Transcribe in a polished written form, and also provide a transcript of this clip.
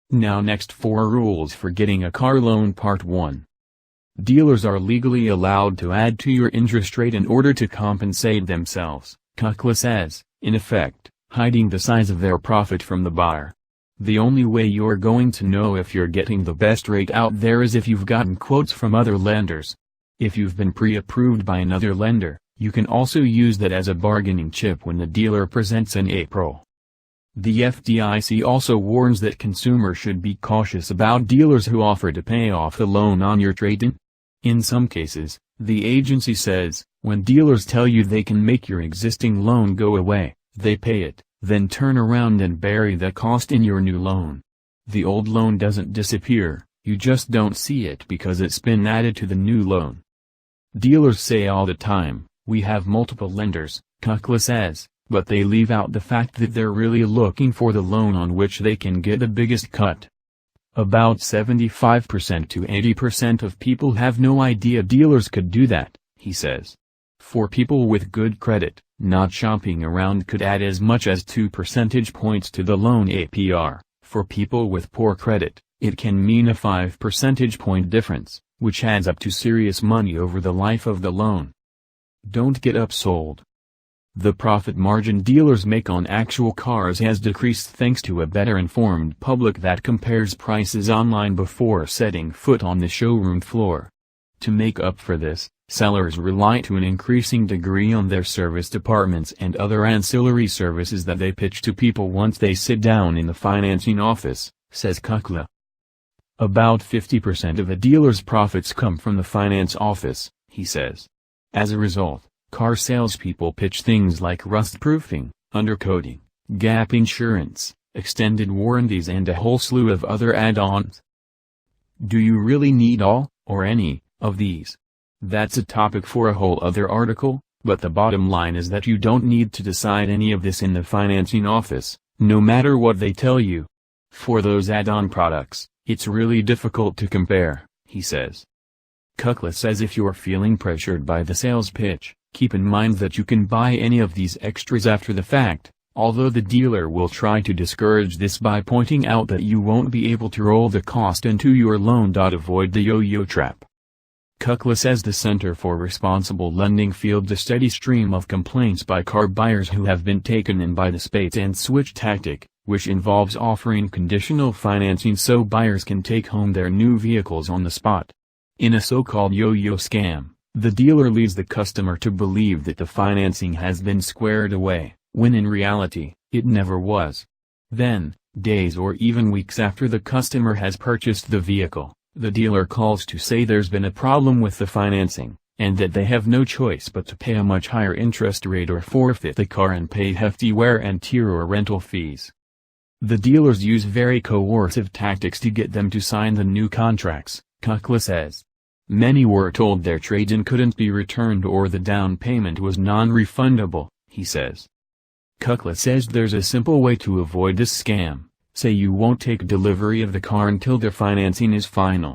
Now next 4 rules for getting a car loan. Part 1. Dealers are legally allowed to add to your interest rate in order to compensate themselves, Kukla says, in effect, hiding the size of their profit from the buyer. The only way you're going to know if you're getting the best rate out there is if you've gotten quotes from other lenders. If you've been pre-approved by another lender, you can also use that as a bargaining chip when the dealer presents an APR. The FDIC also warns that consumers should be cautious about dealers who offer to pay off the loan on your trade-in. In some cases, the agency says, when dealers tell you they can make your existing loan go away, they pay it, then turn around and bury the cost in your new loan. The old loan doesn't disappear, you just don't see it because it's been added to the new loan. Dealers say all the time, we have multiple lenders, Kukla says, but they leave out the fact that they're really looking for the loan on which they can get the biggest cut. About 75% to 80% of people have no idea dealers could do that, he says. For people with good credit, not shopping around could add as much as 2 percentage points to the loan APR. For people with poor credit, it can mean a 5 percentage point difference, which adds up to serious money over the life of the loan. Don't get upsold. The profit margin dealers make on actual cars has decreased thanks to a better-informed public that compares prices online before setting foot on the showroom floor. To make up for this, sellers rely to an increasing degree on their service departments and other ancillary services that they pitch to people once they sit down in the financing office, says Kukla. About 50% of a dealer's profits come from the finance office, he says. As a result, car salespeople pitch things like rust-proofing, undercoating, gap insurance, extended warranties and a whole slew of other add-ons. Do you really need all, or any, of these? That's a topic for a whole other article, but the bottom line is that you don't need to decide any of this in the financing office, no matter what they tell you. For those add-on products, it's really difficult to compare, he says. Kukla says if you're feeling pressured by the sales pitch, keep in mind that you can buy any of these extras after the fact, although the dealer will try to discourage this by pointing out that you won't be able to roll the cost into your loan. Avoid the yo-yo trap. Kukla says the Center for Responsible Lending fields a steady stream of complaints by car buyers who have been taken in by the bait-and-switch tactic, which involves offering conditional financing so buyers can take home their new vehicles on the spot. In a so-called yo-yo scam, the dealer leads the customer to believe that the financing has been squared away, when in reality, it never was. Then, days or even weeks after the customer has purchased the vehicle, the dealer calls to say there's been a problem with the financing, and that they have no choice but to pay a much higher interest rate or forfeit the car and pay hefty wear and tear or rental fees. The dealers use very coercive tactics to get them to sign the new contracts, Kukla says. Many were told their trade-in couldn't be returned or the down payment was non-refundable, he says. Kukla says there's a simple way to avoid this scam. Say you won't take delivery of the car until the financing is final.